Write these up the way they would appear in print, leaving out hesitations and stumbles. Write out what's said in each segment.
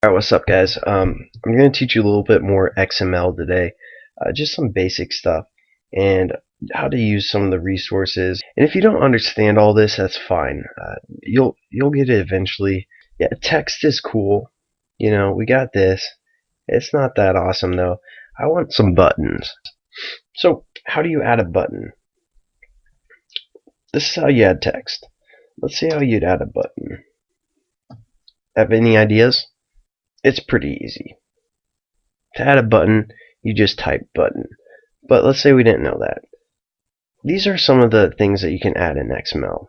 Alright, what's up guys? I'm going to teach you a little bit more XML today, just some basic stuff, and how to use some of the resources. And if you don't understand all this, that's fine. You'll get it eventually. Yeah, text is cool. You know, we got this. It's not that awesome though. I want some buttons. So, how do you add a button? This is how you add text. Let's see how you'd add a button. Have any ideas? It's pretty easy. To add a button, you just type button. But let's say we didn't know that. These are some of the things that you can add in XML.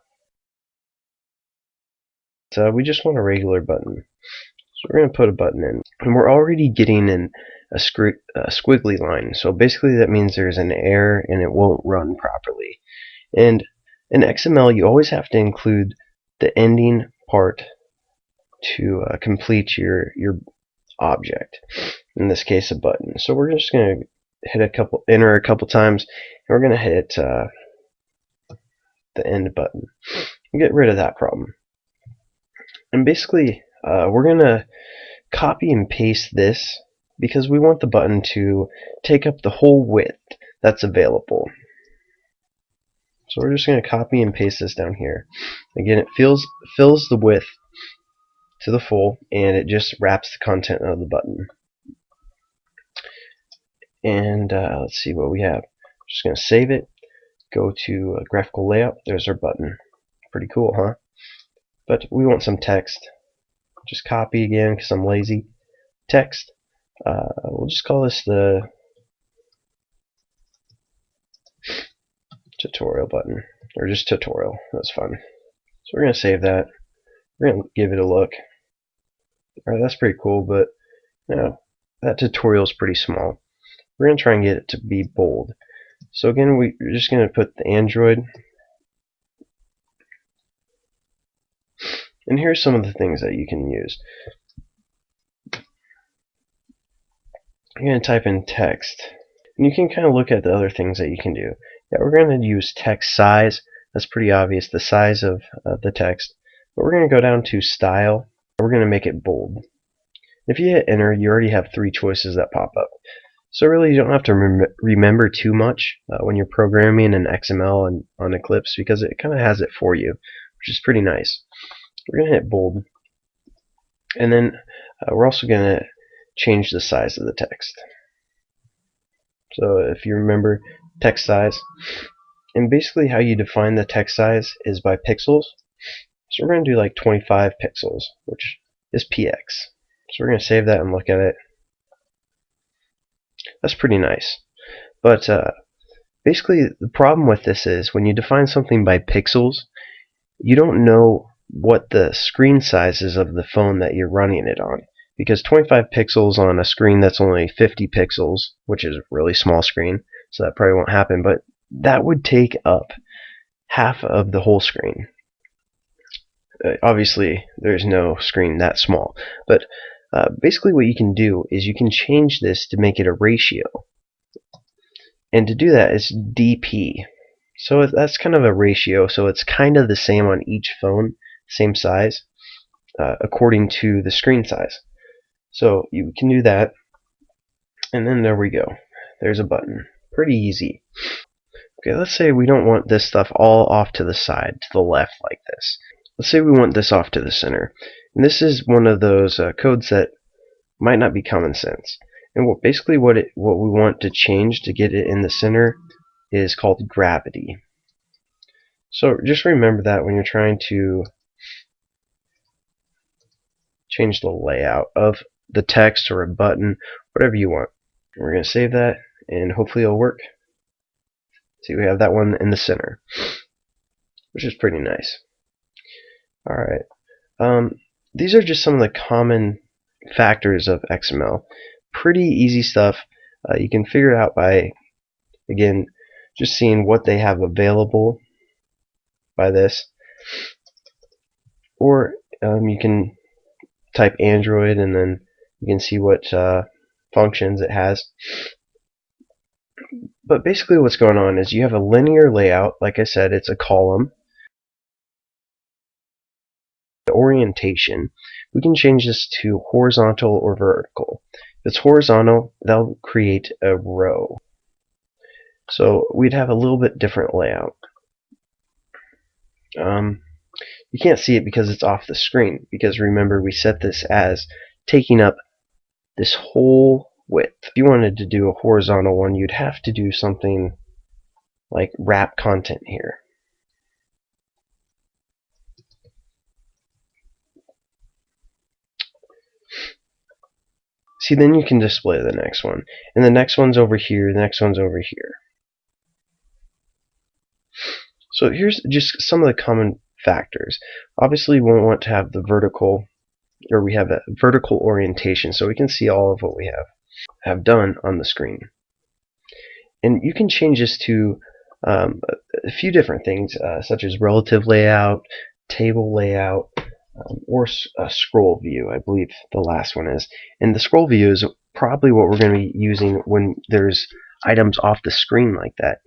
So we just want a regular button. So we're going to put a button in. And we're already getting in a squiggly line. So basically that means there's an error and it won't run properly. And in XML you always have to include the ending part to complete your object. In this case, a button. So we're just going to enter a couple times, and we're going to hit the end button and get rid of that problem. And basically, we're going to copy and paste this because we want the button to take up the whole width that's available. So we're just going to copy and paste this down here. Again, it fills the width to the full, and it just wraps the content of the button. And let's see what we have. Just going to save it, go to graphical layout. There's our button. Pretty cool, huh? But we want some text. Just copy again because I'm lazy. Text. We'll just call this the tutorial button, or just tutorial. That's fun. So we're going to save that. We're going to give it a look. Alright, that's pretty cool, but you know, that tutorial is pretty small. We're going to try and get it to be bold. So again, we're just going to put the Android. And here's some of the things that you can use. You're going to type in text. And you can kind of look at the other things that you can do. Yeah, we're going to use text size. That's pretty obvious, the size of the text. But we're going to go down to style. We're going to make it bold. If you hit enter, you already have 3 choices that pop up. So really, you don't have to remember too much when you're programming in XML and on Eclipse, because it kind of has it for you, which is pretty nice. We're going to hit bold, and then we're also going to change the size of the text. So if you remember text size, and basically how you define the text size is by pixels. So we're going to do like 25 pixels, which is px. So we're going to save that and look at it. That's pretty nice. But basically the problem with this is when you define something by pixels, you don't know what the screen size is of the phone that you're running it on. Because 25 pixels on a screen that's only 50 pixels, which is a really small screen, so that probably won't happen, but that would take up half of the whole screen. Obviously, there's no screen that small, but basically what you can do is you can change this to make it a ratio. And to do that is dp. So that's kind of a ratio, so it's kind of the same on each phone, same size, according to the screen size. So you can do that, and then there we go. There's a button. Pretty easy. Okay, let's say we don't want this stuff all off to the side, to the left like this. Let's say we want this off to the center. And this is one of those codes that might not be common sense. And basically what we want to change to get it in the center is called gravity. So just remember that when you're trying to change the layout of the text or a button, whatever you want. We're going to save that, and hopefully it'll work. See, we have that one in the center, which is pretty nice. Alright, these are just some of the common factors of XML. Pretty easy stuff. You can figure it out by, again, just seeing what they have available by this. Or you can type Android, and then you can see what functions it has. But basically what's going on is you have a linear layout. Like I said, it's a column. orientation, we can change this to horizontal or vertical. If it's horizontal, that'll create a row. So we'd have a little bit different layout. You can't see it because it's off the screen, because remember we set this as taking up this whole width. If you wanted to do a horizontal one, you'd have to do something like wrap content here. See, then you can display the next one, and the next one's over here, the next one's over here. So here's just some of the common factors. Obviously we want to have the vertical, or we have a vertical orientation, so we can see all of what we have done on the screen. And you can change this to a few different things, such as relative layout, table layout, or a scroll view. I believe the last one is. And the scroll view is probably what we're going to be using when there's items off the screen like that.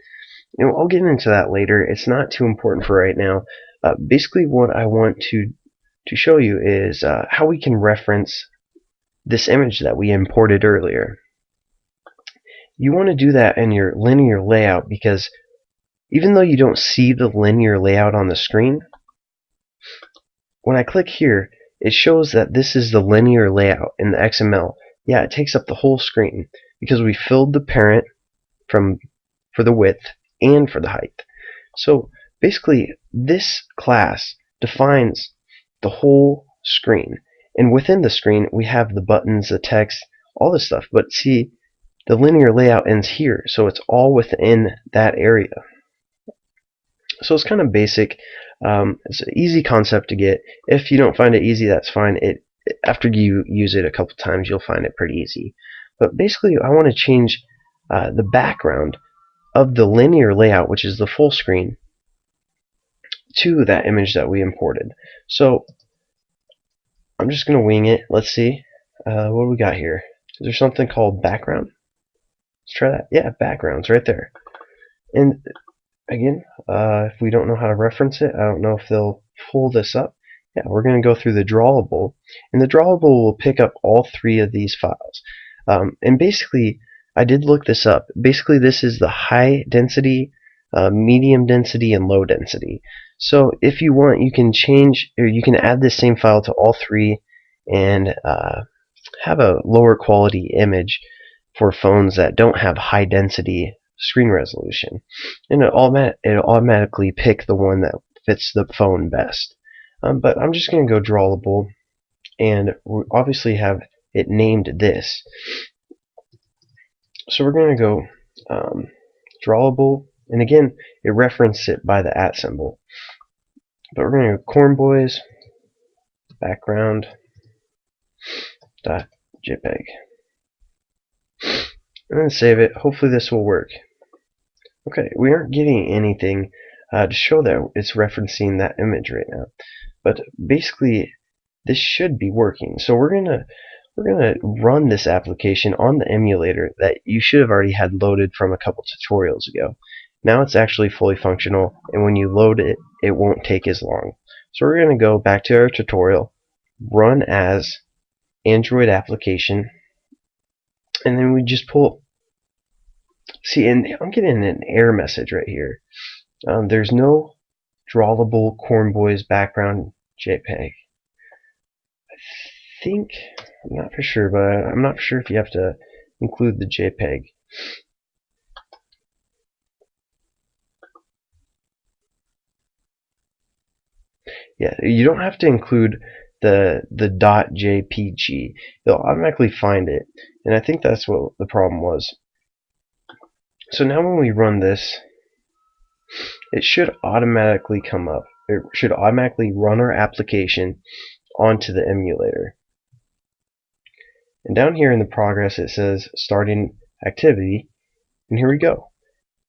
You know, I'll get into that later. It's not too important for right now. Basically, what I want to show you is how we can reference this image that we imported earlier. You want to do that in your linear layout, because even though you don't see the linear layout on the screen, when I click here, it shows that this is the linear layout in the XML. Yeah, it takes up the whole screen because we filled the parent for the width and for the height. So basically, this class defines the whole screen, and within the screen we have the buttons, the text, all this stuff. But see, the linear layout ends here, so it's all within that area. So it's kind of basic. It's an easy concept to get. If you don't find it easy, that's fine. After you use it a couple times, you'll find it pretty easy. But basically, I want to change the background of the linear layout, which is the full screen, to that image that we imported. So I'm just going to wing it. Let's see. What do we got here? Is there something called background? Let's try that. Yeah, background's right there. And again, if we don't know how to reference it, I don't know if they'll pull this up. Yeah, we're going to go through the drawable, and the drawable will pick up all three of these files. And basically, I did look this up. Basically, this is the high density, medium density, and low density. So if you want, you can change, or you can add this same file to all three and have a lower quality image for phones that don't have high density screen resolution, and it automatically pick the one that fits the phone best. But I'm just going to go drawable, and we obviously have it named this. So we're going to go drawable, and again, it references it by the @ symbol. But we're going to go corn boys background .jpg, and then save it. Hopefully this will work. Okay, we aren't getting anything to show that it's referencing that image right now, but basically this should be working. So we're gonna run this application on the emulator that you should have already had loaded from a couple tutorials ago. Now it's actually fully functional, and when you load it, it won't take as long. So we're going to go back to our tutorial, run as Android application, and then we just pull. See, and I'm getting an error message right here. There's no drawable corn boys background JPEG. I think, I'm not for sure, but I'm not sure if you have to include the JPEG. Yeah, you don't have to include the .jpg. They'll automatically find it, and I think that's what the problem was. So now when we run this, it should automatically come up. It should automatically run our application onto the emulator. And down here in the progress it says starting activity, and here we go.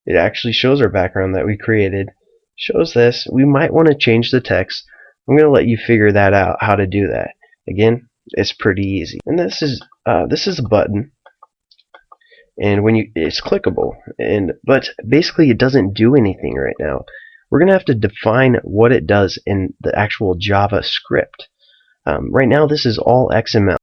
It actually shows our background that we created. Shows this. We might want to change the text. I'm going to let you figure that out, how to do that. Again, it's pretty easy. And this is a button, and it's clickable, but basically it doesn't do anything right now. We're going to have to define what it does in the actual JavaScript. Right now this is all XML.